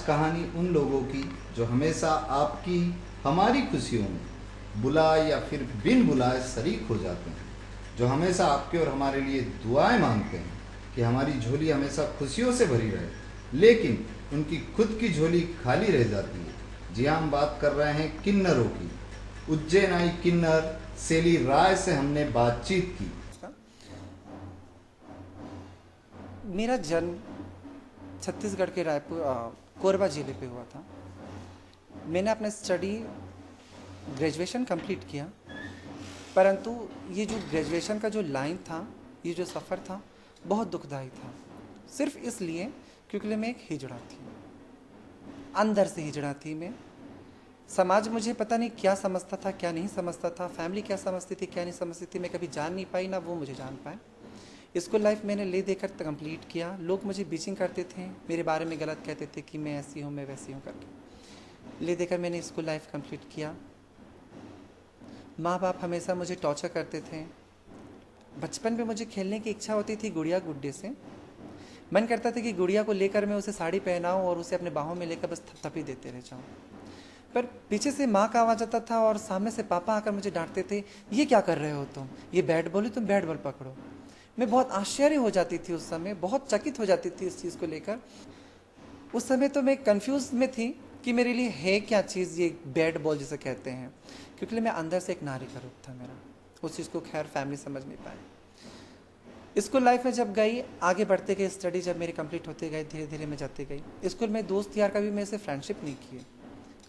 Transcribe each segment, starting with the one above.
कहानी उन लोगों की जो हमेशा आपकी हमारी खुशियों में बुलाए या फिर बिन बुलाए शरीक हो जाते हैं, जो हमेशा आपके और हमारे लिए दुआएं मांगते हैं कि हमारी झोली हमेशा खुशियों से भरी रहे, लेकिन उनकी खुद की झोली खाली रह जाती है। जी हाँ, हम बात कर रहे हैं किन्नरों की। उज्जैन आई किन्नर सेली राय से हमने बातचीत की। मेरा जन्म छत्तीसगढ़ के रायपुर कोरबा ज़िले पे हुआ था। मैंने अपना स्टडी ग्रेजुएशन कंप्लीट किया, परंतु ये जो ग्रेजुएशन का जो लाइन था, ये जो सफ़र था, बहुत दुखदाई था। सिर्फ इसलिए क्योंकि मैं एक हिजड़ा थी, अंदर से हिजड़ा थी मैं। समाज मुझे पता नहीं क्या समझता था, क्या नहीं समझता था, फैमिली क्या समझती थी, क्या नहीं समझती थी, मैं कभी जान नहीं पाई, ना वो मुझे जान पाए। स्कूल लाइफ मैंने ले देकर कंप्लीट किया। लोग मुझे बीचिंग करते थे, मेरे बारे में गलत कहते थे कि मैं ऐसी हूँ, मैं वैसी हूँ करके ले देकर मैंने स्कूल लाइफ कंप्लीट किया। माँ बाप हमेशा मुझे टॉर्चर करते थे। बचपन में मुझे खेलने की इच्छा होती थी गुड़िया गुड्डे से। मन करता था कि गुड़िया को लेकर मैं उसे साड़ी पहनाऊँ और उसे अपने बाहों में लेकर बस थपथपी देते रह जाऊँ। पर पीछे से माँ का आवाज़ आता था और सामने से पापा आकर मुझे डांटते थे, ये क्या कर रहे हो तुम, ये बैट बॉल है, तुम बैट बॉल पकड़ो। मैं बहुत आश्चर्य हो जाती थी उस समय, बहुत चकित हो जाती थी इस चीज़ को लेकर। उस समय तो मैं कंफ्यूज में थी कि मेरे लिए है क्या चीज़ ये बैट बॉल जिसे कहते हैं, क्योंकि मैं अंदर से एक नारी का रूप था मेरा। उस चीज़ को खैर फैमिली समझ नहीं पाए। स्कूल लाइफ में जब गई, आगे बढ़ते गए, स्टडी जब मेरी कंप्लीट होते गए, धीरे धीरे मैं जाती गई। स्कूल में दोस्त यार कभी मेरे से फ्रेंडशिप नहीं किए।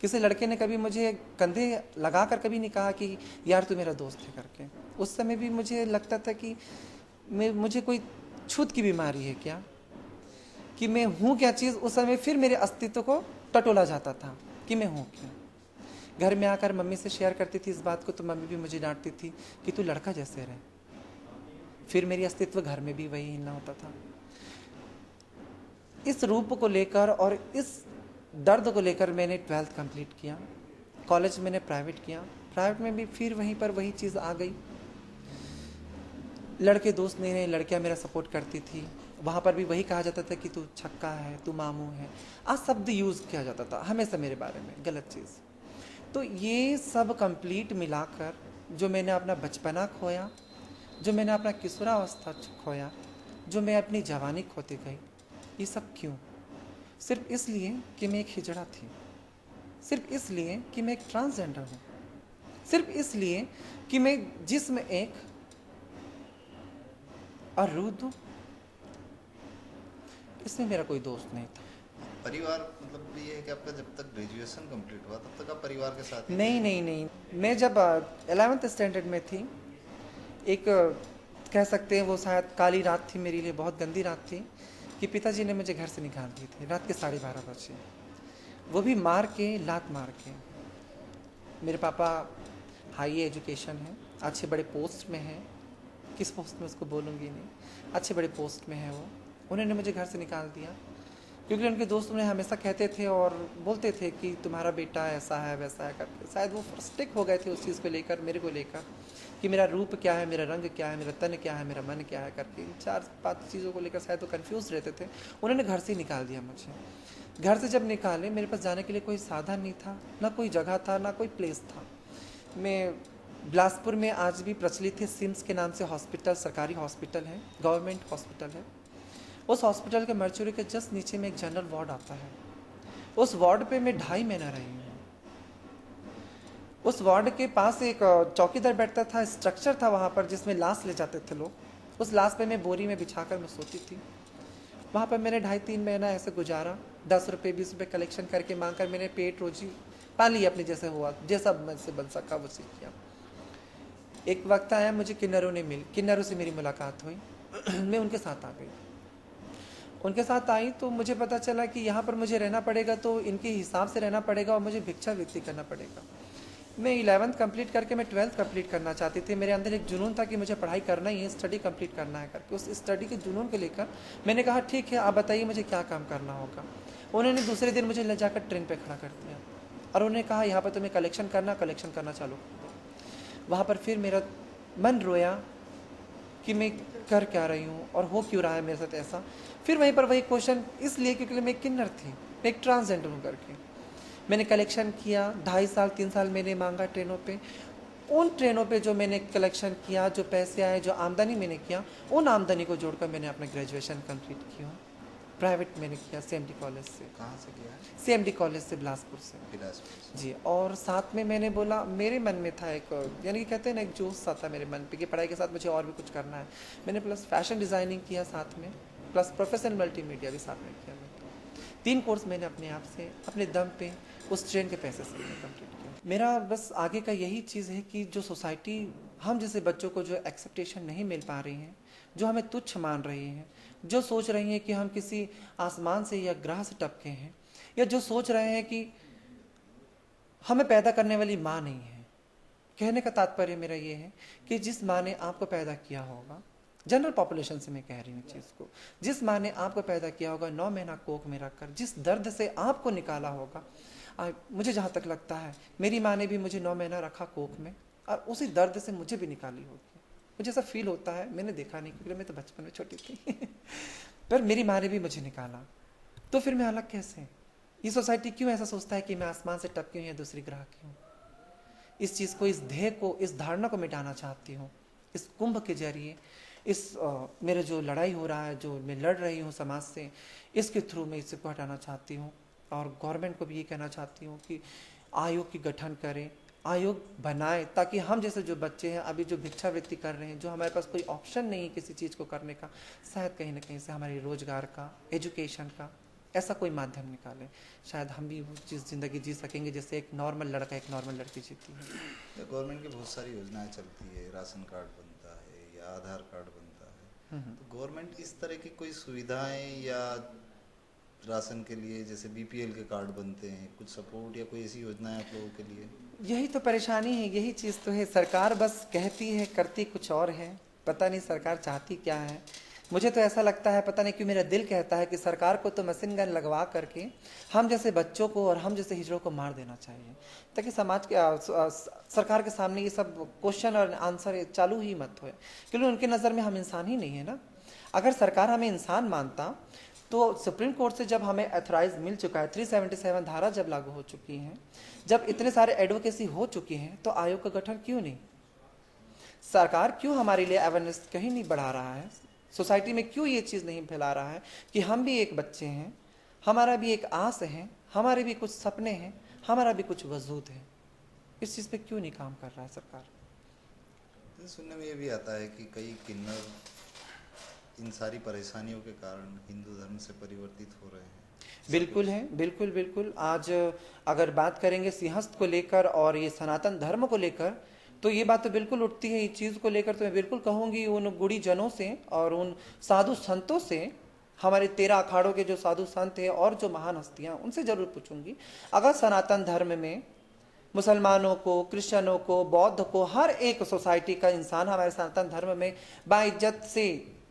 किसी लड़के ने कभी मुझे कंधे लगा कर कभी नहीं कहा कि यार तू मेरा दोस्त है करके। उस समय भी मुझे लगता था कि मुझे कोई छूत की बीमारी है क्या, कि मैं हूँ क्या चीज़। उस समय फिर मेरे अस्तित्व को टटोला जाता था कि मैं हूँ क्या। घर में आकर मम्मी से शेयर करती थी इस बात को, तो मम्मी भी मुझे डांटती थी कि तू लड़का जैसे रहे। फिर मेरी अस्तित्व घर में भी वही हिलना होता था। इस रूप को लेकर और इस दर्द को लेकर मैंने 12th कंप्लीट किया। कॉलेज मैंने प्राइवेट किया। प्राइवेट में भी फिर वहीं पर वही चीज़ आ गई। लड़के दोस्त नहीं रहे, लड़कियां मेरा सपोर्ट करती थी। वहाँ पर भी वही कहा जाता था कि तू छक्का है, तू मामू है। शब्द यूज़ किया जाता था हमेशा मेरे बारे में, गलत चीज़। तो ये सब कंप्लीट मिलाकर जो मैंने अपना बचपना खोया, जो मैंने अपना किशोरावस्था खोया, जो मैं अपनी जवानी खोती गई, ये सब क्यों? सिर्फ इसलिए कि मैं एक हिजड़ा थी, सिर्फ इसलिए कि मैं एक ट्रांसजेंडर हूँ, सिर्फ इसलिए कि मैं जिस्म एक और रूह दूँ। इसमें मेरा कोई दोस्त नहीं था। परिवार मतलब ये है कि आपका जब तक ग्रेजुएशन कंप्लीट हुआ तब तक आप परिवार के साथ ही नहीं थे? नहीं नहीं, मैं जब 11th स्टैंडर्ड में थी, एक कह सकते हैं वो शायद काली रात थी मेरे लिए, बहुत गंदी रात थी कि पिताजी ने मुझे घर से निकाल दिए थे रात के 12:30 बजे, वो भी मार के, लात मार के। मेरे पापा हाई एजुकेशन है, अच्छे बड़े पोस्ट में हैं, किस पोस्ट में उसको बोलूँगी नहीं, अच्छे बड़े पोस्ट में है वो। उन्होंने मुझे घर से निकाल दिया क्योंकि उनके दोस्त उन्हें हमेशा कहते थे और बोलते थे कि तुम्हारा बेटा ऐसा है वैसा है करके। शायद वो फ्रस्ट्रेट हो गए थे उस चीज़ को लेकर, मेरे को लेकर, कि मेरा रूप क्या है, मेरा रंग क्या है, मेरा तन क्या है, मेरा मन क्या है करके। इन 4-5 चीज़ों को लेकर शायद वो कन्फ्यूज़ रहते थे। उन्होंने घर से ही निकाल दिया मुझे। घर से जब निकाले, मेरे पास जाने के लिए कोई साधन नहीं था, ना कोई जगह था, ना कोई प्लेस था। मैं बिलासपुर में आज भी प्रचलित है सिम्स के नाम से हॉस्पिटल, सरकारी हॉस्पिटल है, गवर्नमेंट हॉस्पिटल है। उस हॉस्पिटल के मर्चुरी के जस्ट नीचे में एक जनरल वार्ड आता है। उस वार्ड पे मैं 2.5 महीना रही हूँ। उस वार्ड के पास एक चौकीदार बैठता था, स्ट्रक्चर था वहाँ पर जिसमें लाश ले जाते थे लोग। उस लाश पे मैं बोरी में बिछाकर मैं सोती थी। वहाँ पर मैंने 2.5-3 महीना ऐसे गुजारा। 10 रुपये 20 रुपये कलेक्शन करके मांग कर मैंने पेट रोजी पाली अपने जैसे हुआ, जैसा मुझसे बन सका वो सीख किया। एक वक्त आया, मुझे किन्नरों से मेरी मुलाकात हुई। मैं उनके साथ आ गई। उनके साथ आई तो मुझे पता चला कि यहाँ पर मुझे रहना पड़ेगा तो इनके हिसाब से रहना पड़ेगा और मुझे भिक्षावृत्ति करना पड़ेगा। मैं 11th कंप्लीट करके मैं 12th कंप्लीट करना चाहती थी। मेरे अंदर एक जुनून था कि मुझे पढ़ाई करना ही है, स्टडी कंप्लीट करना है करके। उस स्टडी के जुनून को लेकर मैंने कहा ठीक है, आप बताइए मुझे क्या काम करना होगा। उन्होंने दूसरे दिन मुझे ले जाकर ट्रेन पर खड़ा कर दिया और उन्होंने कहा यहाँ पर तुम्हें कलेक्शन करना चालू कर दो। वहाँ पर फिर मेरा मन रोया कि मैं कर क्या रही हूँ और हो क्यों रहा है मेरे साथ ऐसा। फिर वहीं पर वही क्वेश्चन, इसलिए क्योंकि मैं किन्नर थी, मैं एक ट्रांसजेंडर हूँ करके। मैंने कलेक्शन किया, 2.5 साल 3 साल मैंने मांगा ट्रेनों पे। उन ट्रेनों पे जो मैंने कलेक्शन किया, जो पैसे आए, जो आमदनी मैंने किया, उन आमदनी को जोड़कर मैंने अपना ग्रेजुएशन कंप्लीट किया। प्राइवेट मैंने किया सीएमडी कॉलेज से। कहाँ से किया है? सीएमडी कॉलेज से, बिलासपुर से। बिलासपुर से। जी, और साथ में मैंने बोला, मेरे मन में था एक, यानी कि कहते हैं ना, एक जोश सा था मेरे मन पे कि पढ़ाई के साथ मुझे और भी कुछ करना है। मैंने प्लस फैशन डिज़ाइनिंग किया साथ में, प्लस प्रोफेशनल मल्टीमीडिया भी साथ में किया। मैं 3 कोर्स मैंने अपने आप से, अपने दम पे, उस ट्रेन के पैसे से मैंने कंप्लीट किया। मेरा बस आगे का यही चीज़ है कि जो सोसाइटी हम जैसे बच्चों को जो एक्सेप्टेशन नहीं मिल पा रही है, जो हमें तुच्छ मान रही है, जो सोच रही हैं कि हम किसी आसमान से या ग्रह से टपके हैं, या जो सोच रहे हैं कि हमें पैदा करने वाली माँ नहीं है। कहने का तात्पर्य मेरा ये है कि जिस माँ ने आपको पैदा किया होगा, जनरल पॉपुलेशन से मैं कह रही हूँ चीज़ को, जिस माँ ने आपको पैदा किया होगा 9 महीना कोख में रखकर, जिस दर्द से आपको निकाला होगा, मुझे जहाँ तक लगता है मेरी माँ ने भी मुझे 9 महीना रखा कोख में, और उसी दर्द से मुझे भी निकाली होगी। मुझे ऐसा फील होता है, मैंने देखा नहीं क्योंकि मैं तो बचपन में छोटी थी पर मेरी माँ ने भी मुझे निकाला, तो फिर मैं अलग कैसे? ये सोसाइटी क्यों ऐसा सोचता है कि मैं आसमान से टपकी हूँ या दूसरी ग्रह की हूँ? इस चीज़ को, इस ध्येय को, इस धारणा को मिटाना चाहती हूँ। इस कुंभ के जरिए, इस मेरे जो लड़ाई हो रहा है, जो मैं लड़ रही हूँ समाज से, इसके थ्रू मैं इसको हटाना चाहती हूँ। और गवर्नमेंट को भी ये कहना चाहती हूँ कि आयोग की गठन करें, आयोग बनाए, ताकि हम जैसे जो बच्चे हैं अभी जो भिक्षावृत्ति कर रहे हैं, जो हमारे पास कोई ऑप्शन नहीं है किसी चीज़ को करने का, शायद कहीं ना कहीं से हमारे रोजगार का, एजुकेशन का ऐसा कोई माध्यम निकालें, शायद हम भी वो चीज़ ज़िंदगी जी सकेंगे जैसे एक नॉर्मल लड़का, एक नॉर्मल लड़की जीती है। गवर्नमेंट की बहुत सारी योजनाएं चलती है, राशन कार्ड बनता है या आधार कार्ड बनता है, तो गवर्नमेंट इस तरह की कोई सुविधाएं या राशन के लिए जैसे बीपीएल के कार्ड बनते हैं, कुछ सपोर्ट या कोई ऐसी योजनाएं आप लोगों के लिए? यही तो परेशानी है, यही चीज़ तो है। सरकार बस कहती है, करती कुछ और है। पता नहीं सरकार चाहती क्या है। मुझे तो ऐसा लगता है, पता नहीं क्यों मेरा दिल कहता है कि सरकार को तो मशीन गन लगवा करके हम जैसे बच्चों को और हम जैसे हिजड़ों को मार देना चाहिए, ताकि समाज के सरकार के सामने ये सब क्वेश्चन और आंसर चालू ही मत हो, क्योंकि उनकी नज़र में हम इंसान ही नहीं है ना। अगर सरकार हमें इंसान मानता तो सुप्रीम कोर्ट से जब हमें अथराइज मिल चुका है, 377 धारा जब लागू हो चुकी है, जब इतने सारे एडवोकेसी हो चुकी हैं, तो आयोग का गठन क्यों नहीं? सरकार क्यों हमारे लिए अवेयरनेस कहीं नहीं बढ़ा रहा है? सोसाइटी में क्यों ये चीज़ नहीं फैला रहा है कि हम भी एक बच्चे हैं, हमारा भी एक आस है, हमारे भी कुछ सपने हैं, हमारा भी कुछ वजूद है? इस चीज़ पे क्यों नहीं काम कर रहा है सरकार? सुनने में ये भी आता है कि कई किन्नर इन सारी परेशानियों के कारण हिंदू धर्म से परिवर्तित हो रहे हैं। बिल्कुल है, बिल्कुल बिल्कुल। आज अगर बात करेंगे सिंहस्थ को लेकर और ये सनातन धर्म को लेकर, तो ये बात तो बिल्कुल उठती है। इस चीज़ को लेकर तो मैं बिल्कुल कहूँगी उन गुड़ी जनों से और उन साधु संतों से, हमारे 13 अखाड़ों के जो साधु संत हैं और जो महान हस्तियाँ, उनसे ज़रूर पूछूंगी, अगर सनातन धर्म में मुसलमानों को, क्रिश्चियनों को, बौद्ध को, हर एक सोसाइटी का इंसान हमारे सनातन धर्म में बाइज्जत से,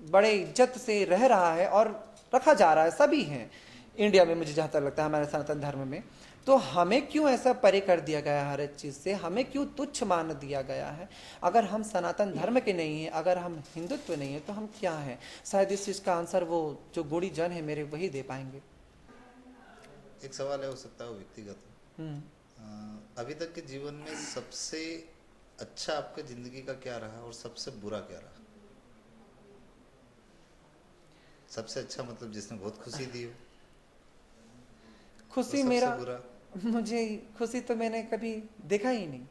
बड़े इज्जत से रह रहा है और रखा जा रहा है, सभी हैं इंडिया में, मुझे जहाँ तक लगता है हमारे सनातन धर्म में, तो हमें क्यों ऐसा परे कर दिया गया है हर एक चीज़ से? हमें क्यों तुच्छ मान दिया गया है? अगर हम सनातन धर्म के नहीं हैं, अगर हम हिंदुत्व नहीं है, तो हम क्या हैं? शायद इस चीज़ का आंसर वो जो गुड़ी जन है मेरे, वही दे पाएंगे। एक सवाल है, हो सकता है वो व्यक्तिगत। अभी तक के जीवन में सबसे अच्छा आपके जिंदगी का क्या रहा और सबसे बुरा क्या रहा? सबसे अच्छा मतलब जिसने बहुत खुशी दी हो। खुशी मेरा, मुझे खुशी तो मैंने कभी देखा ही नहीं।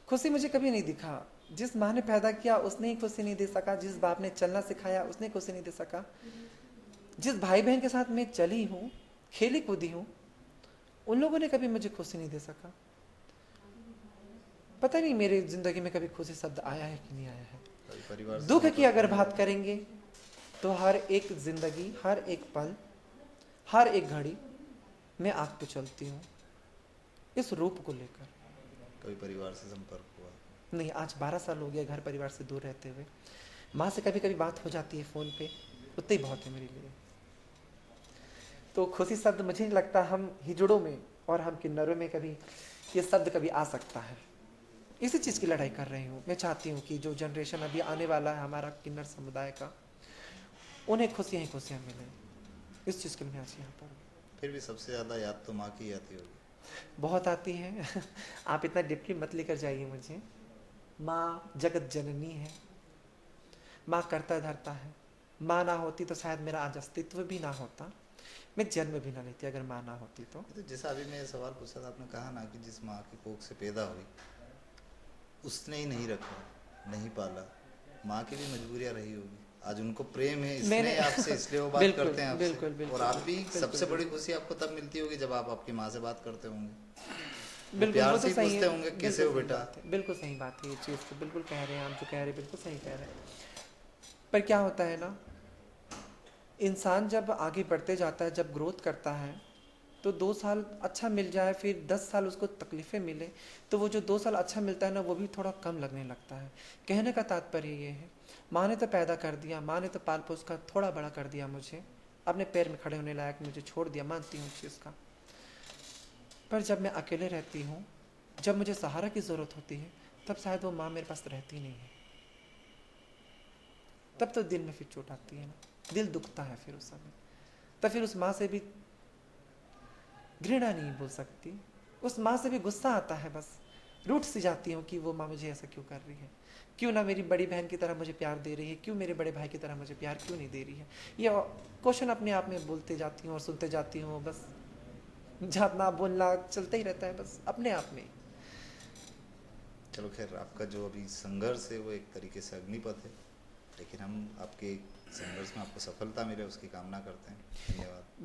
खुशी मुझे कभी नहीं दिखा। जिस माँ ने पैदा किया उसने ही खुशी नहीं दे सका, जिस बाप ने चलना सिखाया उसने खुशी नहीं दे सका, जिस भाई बहन के साथ मैं चली हूँ, खेली कूदी हूँ, उन लोगों ने कभी मुझे खुशी नहीं दे सका। पता नहीं मेरे जिंदगी में कभी खुशी शब्द आया है कि नहीं आया है। दुख की अगर बात करेंगे तो हर एक जिंदगी, हर एक पल, हर एक घड़ी मैं आग पे चलती हूँ इस रूप को लेकर। कभी परिवार से संपर्क हुआ? नहीं, आज 12 साल हो गया घर परिवार से दूर रहते हुए। माँ से कभी कभी बात हो जाती है फ़ोन पे, उतना ही बहुत है मेरे लिए। तो खुशी शब्द मुझे नहीं लगता हम हिजड़ों में और हम किन्नरों में कभी ये शब्द कभी आ सकता है। इसी चीज़ की लड़ाई कर रही हूँ। मैं चाहती हूँ कि जो जनरेशन अभी आने वाला है हमारा किन्नर समुदाय का, उन्हें खुशियाँ ही खुशियाँ मिलें। इस चीज़ के लिए मैं आज यहाँ पर हूँ। फिर भी सबसे ज़्यादा याद तो माँ की आती होगी। बहुत आती है। आप इतना डीपली मत लेकर जाइए मुझे। माँ जगत जननी है, माँ करता धरता है। माँ ना होती तो शायद मेरा आज अस्तित्व भी ना होता, मैं जन्म भी ना लेती अगर माँ ना होती तो। तो जैसा अभी मैं ये सवाल पूछा था, आपने कहा ना कि जिस माँ की कोख से पैदा हुई उसने ही नहीं रखा, नहीं पाला, माँ की भी मजबूरियाँ रही होगी। आज उनको प्रेम है, मैंने स्नेह आपसे, इसलिए वो बात बिल्कुल, करते हैं आपसे। बिल्कुल, बिल्कुल, और आप भी बिल्कुल, सबसे बड़ी बिल्कुल। खुशी आपको तब मिलती होगी जब आप आपकी माँ से बात करते होंगे। वो बिल्कुल, प्यार वो से तो ही सही पूछते है। होंगे कैसे बिल्कुल हो सही बेटा। बात है, बिल्कुल सही बात है ये चीज़ तो बिल्कुल कह रहे हैं आप, जो कह रहे हैं बिल्कुल सही कह रहे हैं। पर क्या होता है ना, इंसान जब आगे बढ़ते जाता है, जब ग्रोथ करता है, तो 2 साल अच्छा मिल जाए, फिर 10 साल उसको तकलीफ़ें मिले, तो वो जो 2 साल अच्छा मिलता है ना, वो भी थोड़ा कम लगने लगता है। कहने का तात्पर्य ये है, माँ ने तो पैदा कर दिया, माँ ने तो पाल पोस कर थोड़ा बड़ा कर दिया मुझे, अपने पैर में खड़े होने लायक मुझे छोड़ दिया, मानती हूँ उस चीज़ का। पर जब मैं अकेले रहती हूँ, जब मुझे सहारा की ज़रूरत होती है, तब शायद वो माँ मेरे पास रहती नहीं है। तब तो दिल में फिर चोट आती है ना, दिल दुखता है फिर उस समय। तब फिर उस माँ से भी घृणा नहीं बोल सकती, उस माँ से भी गुस्सा आता है, बस रूठ सी जाती हूँ कि वो माँ मुझे ऐसा क्यों कर रही है, क्यों ना मेरी बड़ी बहन की तरह मुझे प्यार दे रही है, क्यों मेरे बड़े भाई की तरह मुझे प्यार क्यों नहीं दे रही है। ये क्वेश्चन अपने आप में बोलते जाती हूँ और सुनते जाती हूँ, बस जातना बोलना चलता ही रहता है बस अपने आप में। चलो खैर, आपका जो अभी संघर्ष है वो एक तरीके से अग्निपथ है, लेकिन हम आपके संघर्ष में आपको सफलता मिले उसकी कामना करते हैं। धन्यवाद।